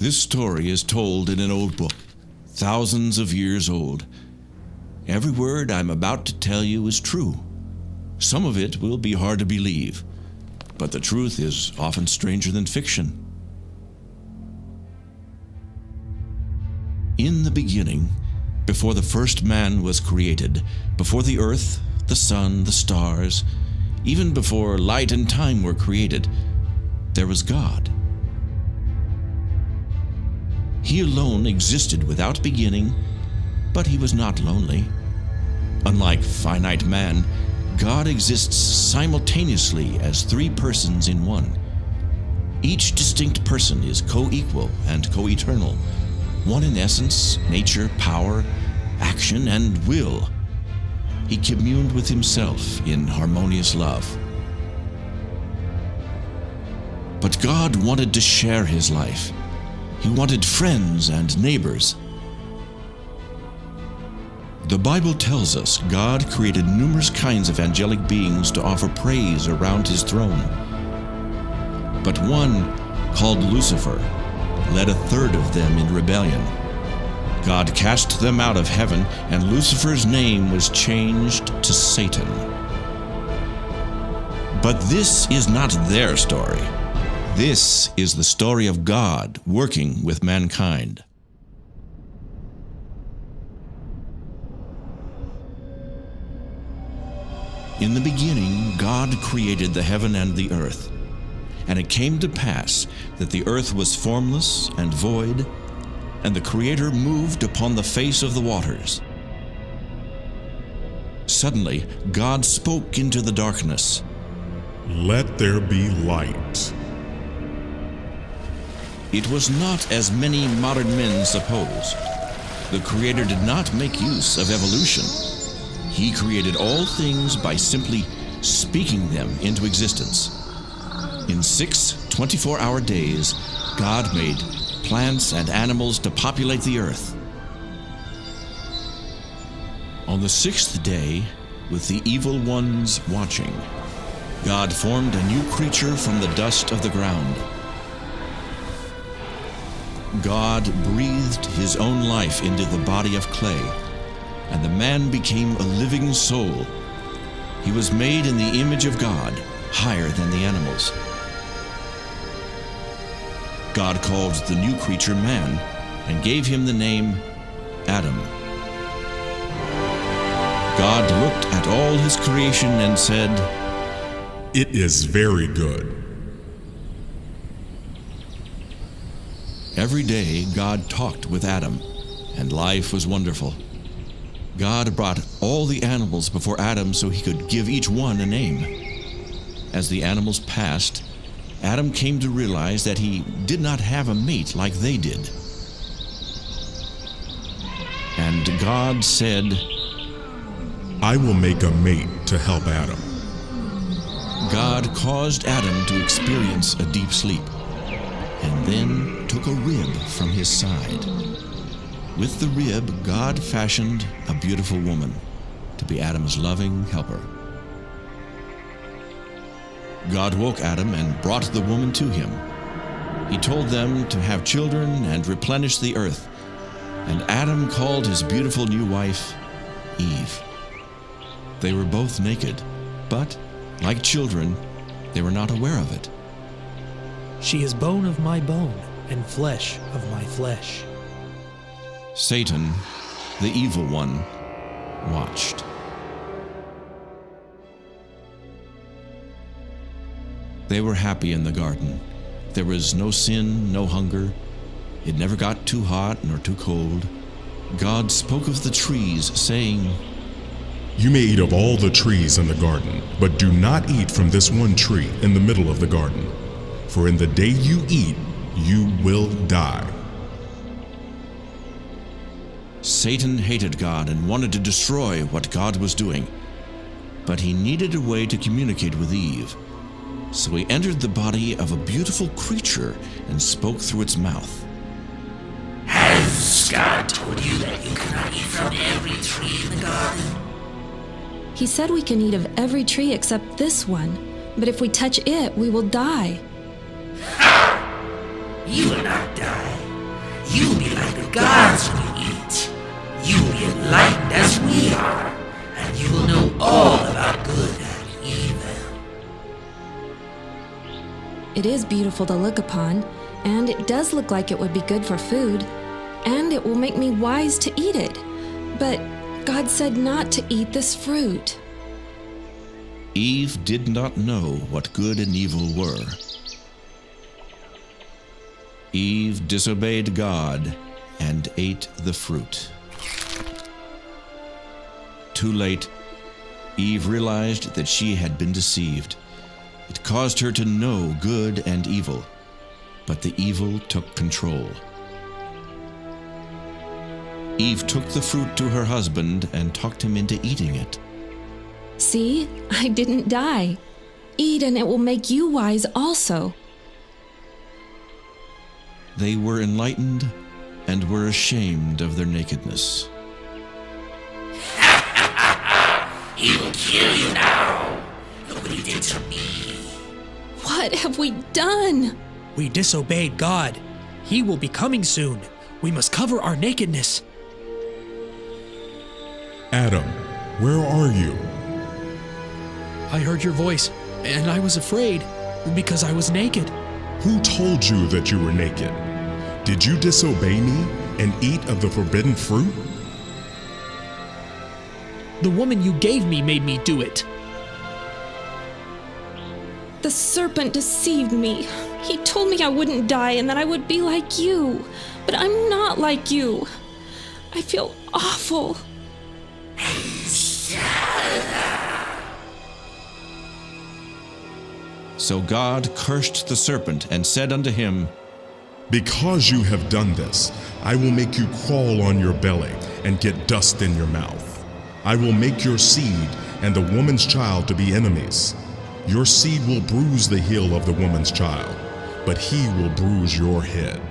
This story is told in an old book, thousands of years old. Every word I'm about to tell you is true. Some of it will be hard to believe, but the truth is often stranger than fiction. In the beginning, before the first man was created, before the earth, the sun, the stars, even before light and time were created, there was God. He alone existed without beginning, but he was not lonely. Unlike finite man, God exists simultaneously as three persons in one. Each distinct person is co-equal and co-eternal, one in essence, nature, power, action, and will. He communed with himself in harmonious love. But God wanted to share his life. He wanted friends and neighbors. The Bible tells us God created numerous kinds of angelic beings to offer praise around his throne. But one, called Lucifer, led a third of them in rebellion. God cast them out of heaven, and Lucifer's name was changed to Satan. But this is not their story. This is the story of God working with mankind. In the beginning, God created the heaven and the earth. And it came to pass that the earth was formless and void, and the Creator moved upon the face of the waters. Suddenly, God spoke into the darkness. "Let there be light." It was not as many modern men suppose. The Creator did not make use of evolution. He created all things by simply speaking them into existence. In 6 24-hour days, God made plants and animals to populate the earth. On the 6th day, with the evil ones watching, God formed a new creature from the dust of the ground. God breathed his own life into the body of clay, and the man became a living soul. He was made in the image of God, higher than the animals. God called the new creature man and gave him the name Adam. God looked at all his creation and said, "It is very good." Every day God talked with Adam, and life was wonderful. God brought all the animals before Adam so he could give each one a name. As the animals passed, Adam came to realize that he did not have a mate like they did. And God said, "I will make a mate to help Adam." God caused Adam to experience a deep sleep, and then took a rib from his side. With the rib, God fashioned a beautiful woman to be Adam's loving helper. God woke Adam and brought the woman to him. He told them to have children and replenish the earth, and Adam called his beautiful new wife Eve. They were both naked, but, like children, they were not aware of it. "She is bone of my bone and flesh of my flesh." Satan, the evil one, watched. They were happy in the garden. There was no sin, no hunger. It never got too hot nor too cold. God spoke of the trees, saying, "You may eat of all the trees in the garden, but do not eat from this one tree in the middle of the garden. For in the day you eat, you will die." Satan hated God and wanted to destroy what God was doing. But he needed a way to communicate with Eve. So he entered the body of a beautiful creature and spoke through its mouth. "Has God told you that you cannot eat from every tree in the garden?" He said we can eat of every tree except this one, but if we touch it, we will die. You will not die. You'll be like the gods when you eat. You'll be enlightened as we are, and you will know all about good and evil. It is beautiful to look upon, and it does look like it would be good for food, and it will make me wise to eat it. But God said not to eat this fruit. Eve did not know what good and evil were. Eve disobeyed God and ate the fruit. Too late, Eve realized that she had been deceived. It caused her to know good and evil, but the evil took control. Eve took the fruit to her husband and talked him into eating it. See, I didn't die. Eat and it will make you wise also. They were enlightened and were ashamed of their nakedness. He will kill you now. Look what he did to me. What have we done? We disobeyed God. He will be coming soon. We must cover our nakedness. Adam, where are you? I heard your voice, and I was afraid because I was naked. Who told you that you were naked? Did you disobey me and eat of the forbidden fruit? The woman you gave me made me do it. The serpent deceived me. He told me I wouldn't die and that I would be like you. But I'm not like you. I feel awful. So God cursed the serpent and said unto him, Because you have done this, I will make you crawl on your belly and get dust in your mouth. I will make your seed and the woman's child to be enemies. Your seed will bruise the heel of the woman's child, but he will bruise your head.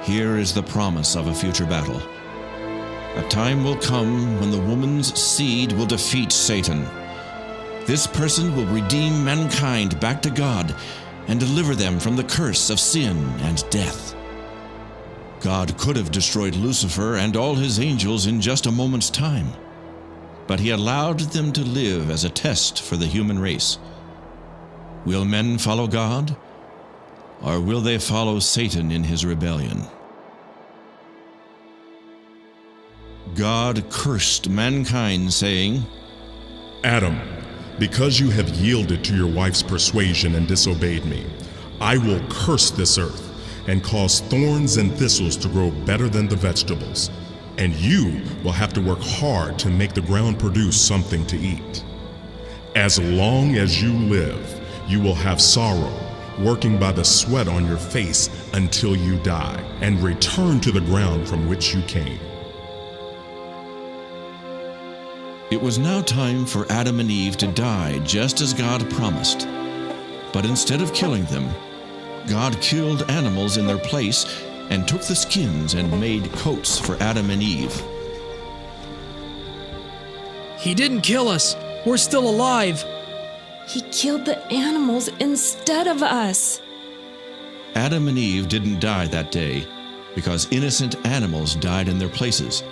Here is the promise of a future battle. A time will come when the woman's seed will defeat Satan. This person will redeem mankind back to God and deliver them from the curse of sin and death. God could have destroyed Lucifer and all his angels in just a moment's time, but he allowed them to live as a test for the human race. Will men follow God, or will they follow Satan in his rebellion? God cursed mankind, saying, Adam, because you have yielded to your wife's persuasion and disobeyed me, I will curse this earth and cause thorns and thistles to grow better than the vegetables, and you will have to work hard to make the ground produce something to eat. As long as you live, you will have sorrow, working by the sweat on your face until you die and return to the ground from which you came. It was now time for Adam and Eve to die, just as God promised. But instead of killing them, God killed animals in their place and took the skins and made coats for Adam and Eve. He didn't kill us. We're still alive. He killed the animals instead of us. Adam and Eve didn't die that day because innocent animals died in their places.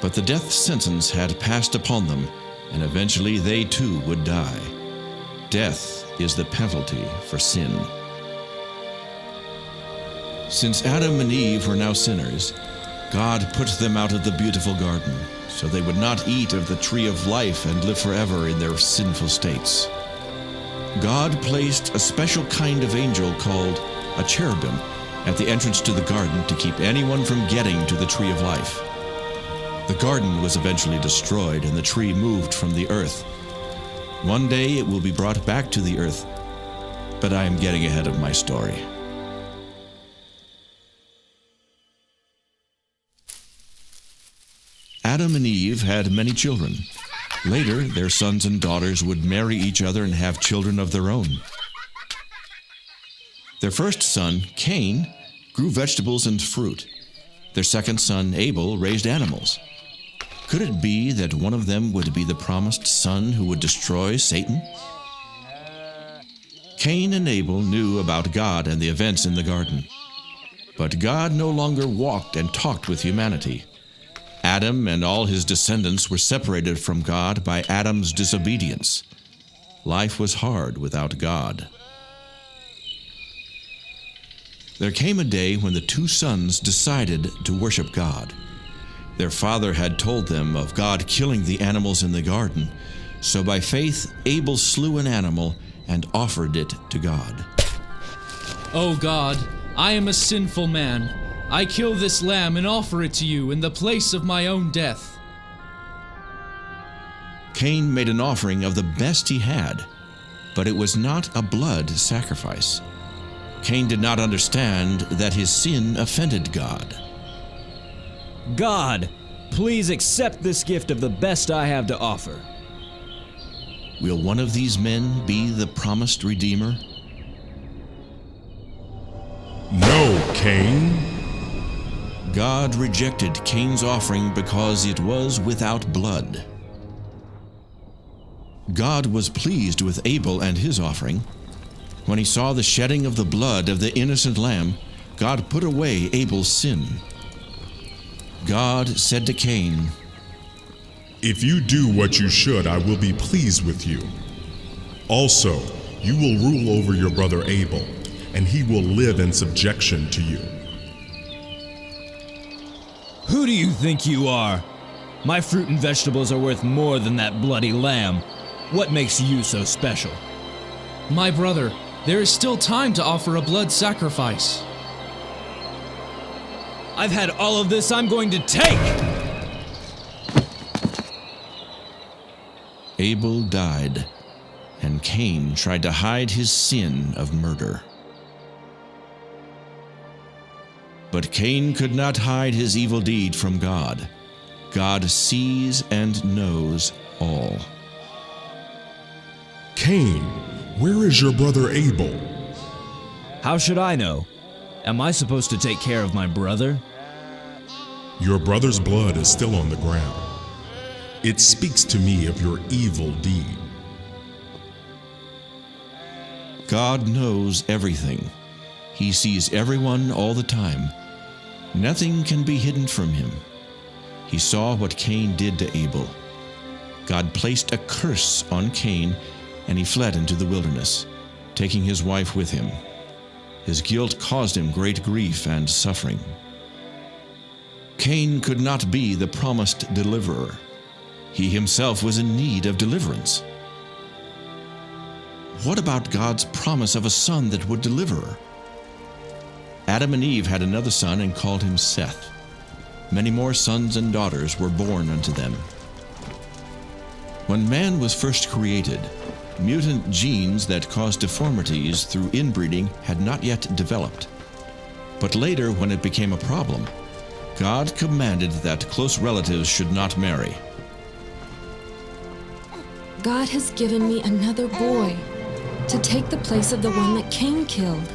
But the death sentence had passed upon them, and eventually they too would die. Death is the penalty for sin. Since Adam and Eve were now sinners, God put them out of the beautiful garden, so they would not eat of the tree of life and live forever in their sinful states. God placed a special kind of angel called a cherubim at the entrance to the garden to keep anyone from getting to the tree of life. The garden was eventually destroyed and the tree moved from the earth. One day it will be brought back to the earth, but I am getting ahead of my story. Adam and Eve had many children. Later, their sons and daughters would marry each other and have children of their own. Their first son, Cain, grew vegetables and fruit. Their second son, Abel, raised animals. Could it be that one of them would be the promised son who would destroy Satan? Cain and Abel knew about God and the events in the garden. But God no longer walked and talked with humanity. Adam and all his descendants were separated from God by Adam's disobedience. Life was hard without God. There came a day when the two sons decided to worship God. Their father had told them of God killing the animals in the garden, so by faith Abel slew an animal and offered it to God. "O God, I am a sinful man. I kill this lamb and offer it to you in the place of my own death." Cain made an offering of the best he had, but it was not a blood sacrifice. Cain did not understand that his sin offended God. God, please accept this gift of the best I have to offer. Will one of these men be the promised Redeemer? No, Cain. God rejected Cain's offering because it was without blood. God was pleased with Abel and his offering. When he saw the shedding of the blood of the innocent lamb, God put away Abel's sin. God said to Cain, If you do what you should, I will be pleased with you. Also, you will rule over your brother Abel, and he will live in subjection to you. Who do you think you are? My fruit and vegetables are worth more than that bloody lamb. What makes you so special? My brother, there is still time to offer a blood sacrifice. I've had all of this I'm going to take! Abel died, and Cain tried to hide his sin of murder. But Cain could not hide his evil deed from God. God sees and knows all. Cain, where is your brother Abel? How should I know? Am I supposed to take care of my brother? Your brother's blood is still on the ground. It speaks to me of your evil deed. God knows everything. He sees everyone all the time. Nothing can be hidden from him. He saw what Cain did to Abel. God placed a curse on Cain, and he fled into the wilderness, taking his wife with him. His guilt caused him great grief and suffering. Cain could not be the promised deliverer. He himself was in need of deliverance. What about God's promise of a son that would deliver? Adam and Eve had another son and called him Seth. Many more sons and daughters were born unto them. When man was first created, mutant genes that caused deformities through inbreeding had not yet developed. But later, when it became a problem, God commanded that close relatives should not marry. God has given me another boy to take the place of the one that Cain killed.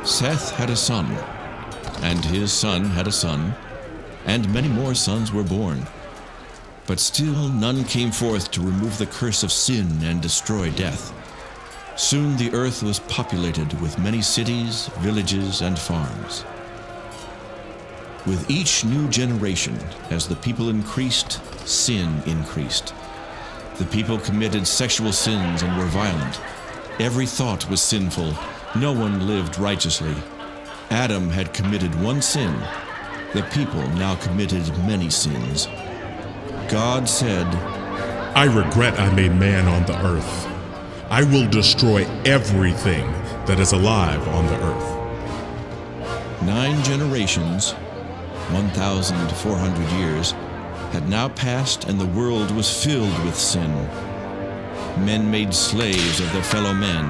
Seth had a son, and his son had a son, and many more sons were born. But still none came forth to remove the curse of sin and destroy death. Soon the earth was populated with many cities, villages, and farms. With each new generation, as the people increased, sin increased. The people committed sexual sins and were violent. Every thought was sinful. No one lived righteously. Adam had committed one sin. The people now committed many sins. God said, I regret I made man on the earth. I will destroy everything that is alive on the earth. 9 generations, 1,400 years, had now passed, and the world was filled with sin. Men made slaves of their fellow men.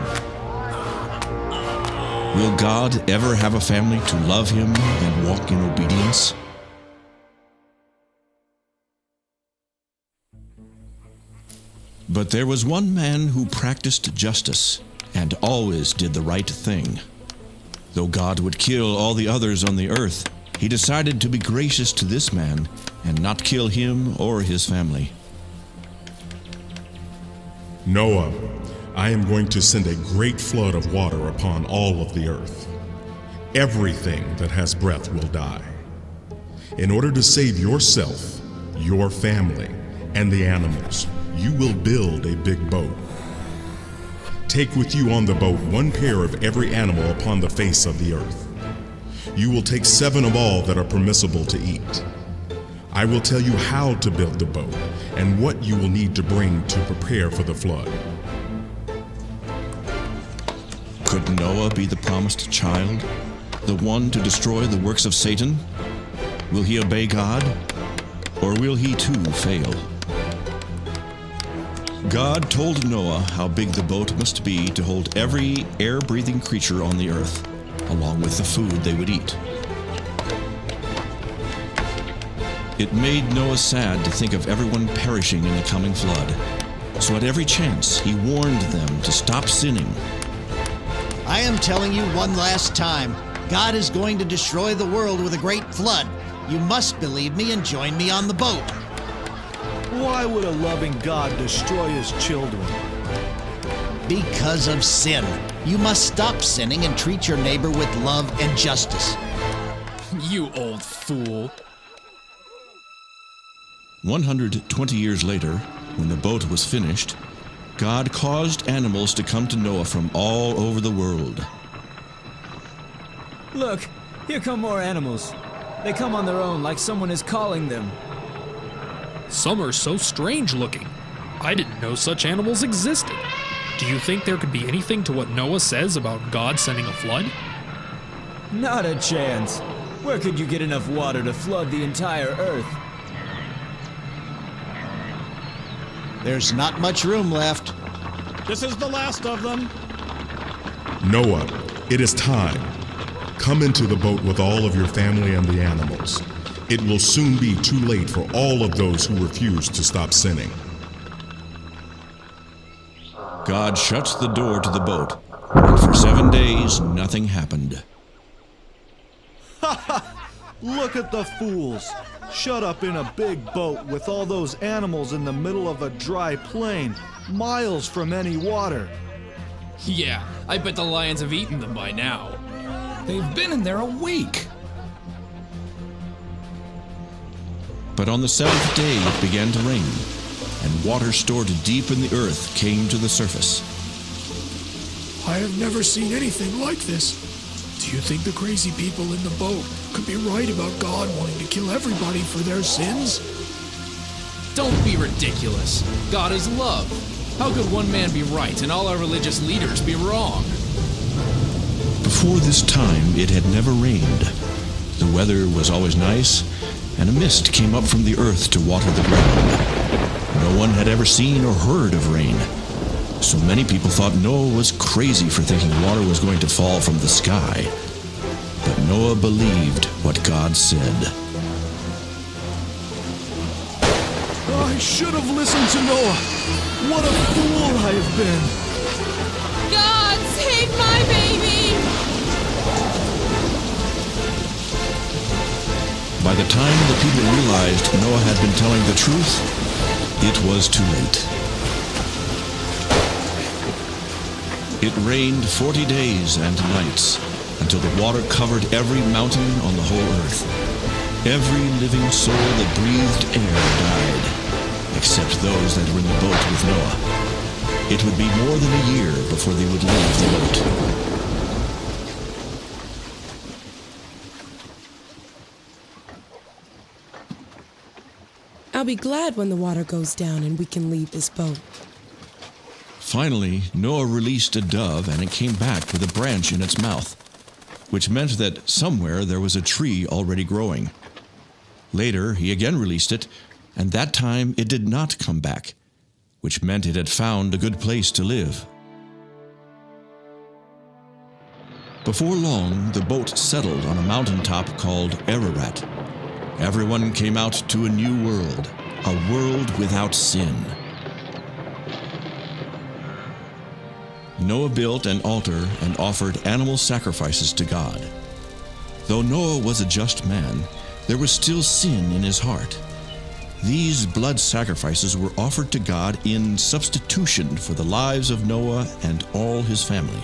Will God ever have a family to love him and walk in obedience? But there was one man who practiced justice and always did the right thing. Though God would kill all the others on the earth, he decided to be gracious to this man and not kill him or his family. Noah, I am going to send a great flood of water upon all of the earth. Everything that has breath will die. In order to save yourself, your family, and the animals, you will build a big boat. Take with you on the boat 1 pair of every animal upon the face of the earth. You will take 7 of all that are permissible to eat. I will tell you how to build the boat and what you will need to bring to prepare for the flood. Could Noah be the promised child, the one to destroy the works of Satan? Will he obey God, or will he too fail? God told Noah how big the boat must be to hold every air-breathing creature on the earth, along with the food they would eat. It made Noah sad to think of everyone perishing in the coming flood. So at every chance, he warned them to stop sinning. I am telling you one last time, God is going to destroy the world with a great flood. You must believe me and join me on the boat. Why would a loving God destroy his children? Because of sin. You must stop sinning and treat your neighbor with love and justice. You old fool. 120 years later, when the boat was finished, God caused animals to come to Noah from all over the world. Look, here come more animals. They come on their own like someone is calling them. Some are so strange looking. I didn't know such animals existed. Do you think there could be anything to what Noah says about God sending a flood? Not a chance. Where could you get enough water to flood the entire earth? There's not much room left. This is the last of them. Noah, it is time. Come into the boat with all of your family and the animals. It will soon be too late for all of those who refuse to stop sinning. God shuts the door to the boat, and for 7 days nothing happened. Look at the fools. Shut up in a big boat with all those animals in the middle of a dry plain, miles from any water. Yeah, I bet the lions have eaten them by now. They've been in there a week. But on the 7th day it began to rain, and water stored deep in the earth came to the surface. I have never seen anything like this. Do you think the crazy people in the boat could be right about God wanting to kill everybody for their sins? Don't be ridiculous. God is love. How could one man be right and all our religious leaders be wrong? Before this time it had never rained. The weather was always nice, and a mist came up from the earth to water the ground. No one had ever seen or heard of rain, so many people thought Noah was crazy for thinking water was going to fall from the sky. But Noah believed what God said. I should have listened to Noah. What a fool I have been. God, save my baby! By the time the people realized Noah had been telling the truth, it was too late. It rained 40 days and nights until the water covered every mountain on the whole earth. Every living soul that breathed air died, except those that were in the boat with Noah. It would be more than a year before they would leave the boat. I'll be glad when the water goes down and we can leave this boat. Finally, Noah released a dove, and it came back with a branch in its mouth, which meant that somewhere there was a tree already growing. Later, he again released it, and that time it did not come back, which meant it had found a good place to live. Before long, the boat settled on a mountaintop called Ararat. Everyone came out to a new world, a world without sin. Noah built an altar and offered animal sacrifices to God. Though Noah was a just man, there was still sin in his heart. These blood sacrifices were offered to God in substitution for the lives of Noah and all his family.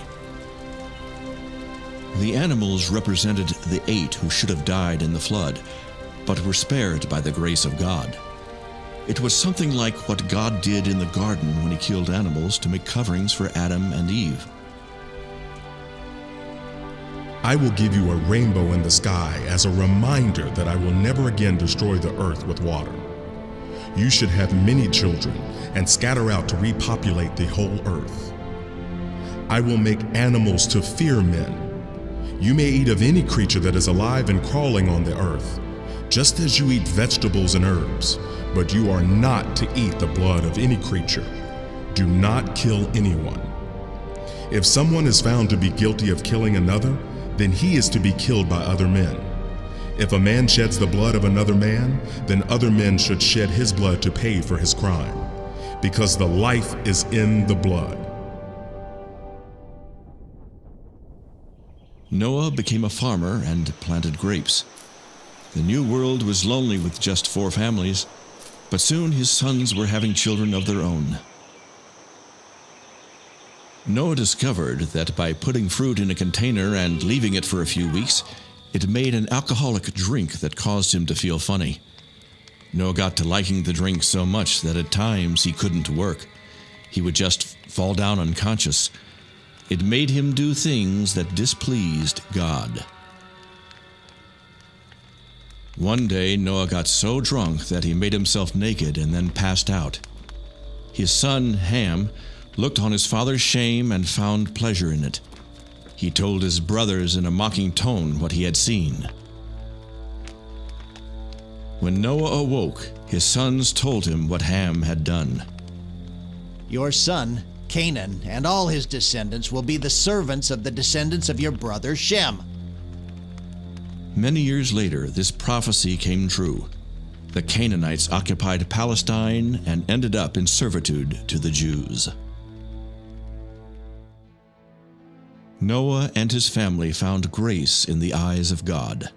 The animals represented the 8 who should have died in the flood, but were spared by the grace of God. It was something like what God did in the garden when he killed animals to make coverings for Adam and Eve. I will give you a rainbow in the sky as a reminder that I will never again destroy the earth with water. You should have many children and scatter out to repopulate the whole earth. I will make animals to fear men. You may eat of any creature that is alive and crawling on the earth, just as you eat vegetables and herbs, but you are not to eat the blood of any creature. Do not kill anyone. If someone is found to be guilty of killing another, then he is to be killed by other men. If a man sheds the blood of another man, then other men should shed his blood to pay for his crime, because the life is in the blood. Noah became a farmer and planted grapes. The new world was lonely with just 4 families, but soon his sons were having children of their own. Noah discovered that by putting fruit in a container and leaving it for a few weeks, it made an alcoholic drink that caused him to feel funny. Noah got to liking the drink so much that at times he couldn't work. He would just fall down unconscious. It made him do things that displeased God. One day, Noah got so drunk that he made himself naked and then passed out. His son, Ham, looked on his father's shame and found pleasure in it. He told his brothers in a mocking tone what he had seen. When Noah awoke, his sons told him what Ham had done. Your son, Canaan, and all his descendants will be the servants of the descendants of your brother Shem. Many years later, this prophecy came true. The Canaanites occupied Palestine and ended up in servitude to the Jews. Noah and his family found grace in the eyes of God.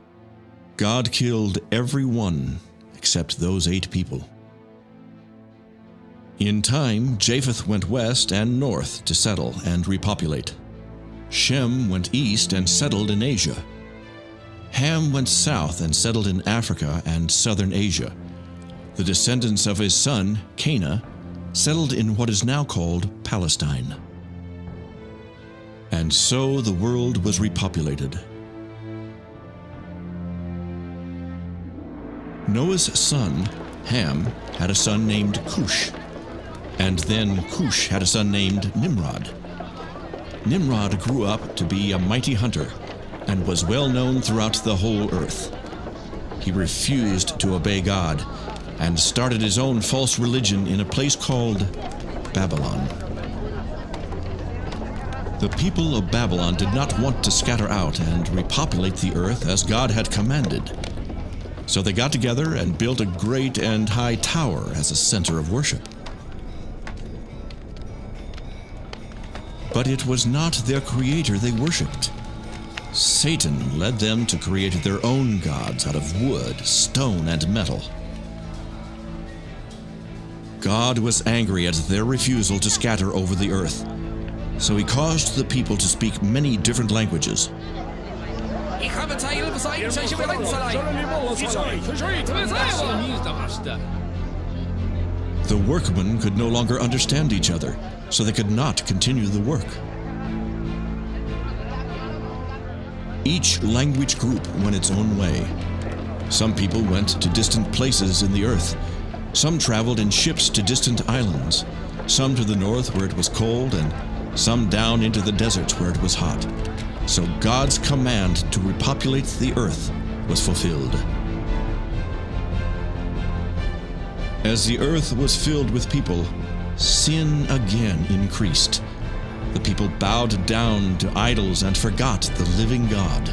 God killed everyone except those 8 people. In time, Japheth went west and north to settle and repopulate. Shem went east and settled in Asia. Ham went south and settled in Africa and southern Asia. The descendants of his son, Canaan, settled in what is now called Palestine. And so the world was repopulated. Noah's son, Ham, had a son named Cush. And then Cush had a son named Nimrod. Nimrod grew up to be a mighty hunter and was well known throughout the whole earth. He refused to obey God and started his own false religion in a place called Babylon. The people of Babylon did not want to scatter out and repopulate the earth as God had commanded. So they got together and built a great and high tower as a center of worship. But it was not their creator they worshipped. Satan led them to create their own gods out of wood, stone, and metal. God was angry at their refusal to scatter over the earth, so he caused the people to speak many different languages. The workmen could no longer understand each other, so they could not continue the work. Each language group went its own way. Some people went to distant places in the earth. Some traveled in ships to distant islands. Some to the north where it was cold, and some down into the deserts where it was hot. So God's command to repopulate the earth was fulfilled. As the earth was filled with people, sin again increased. The people bowed down to idols and forgot the living God.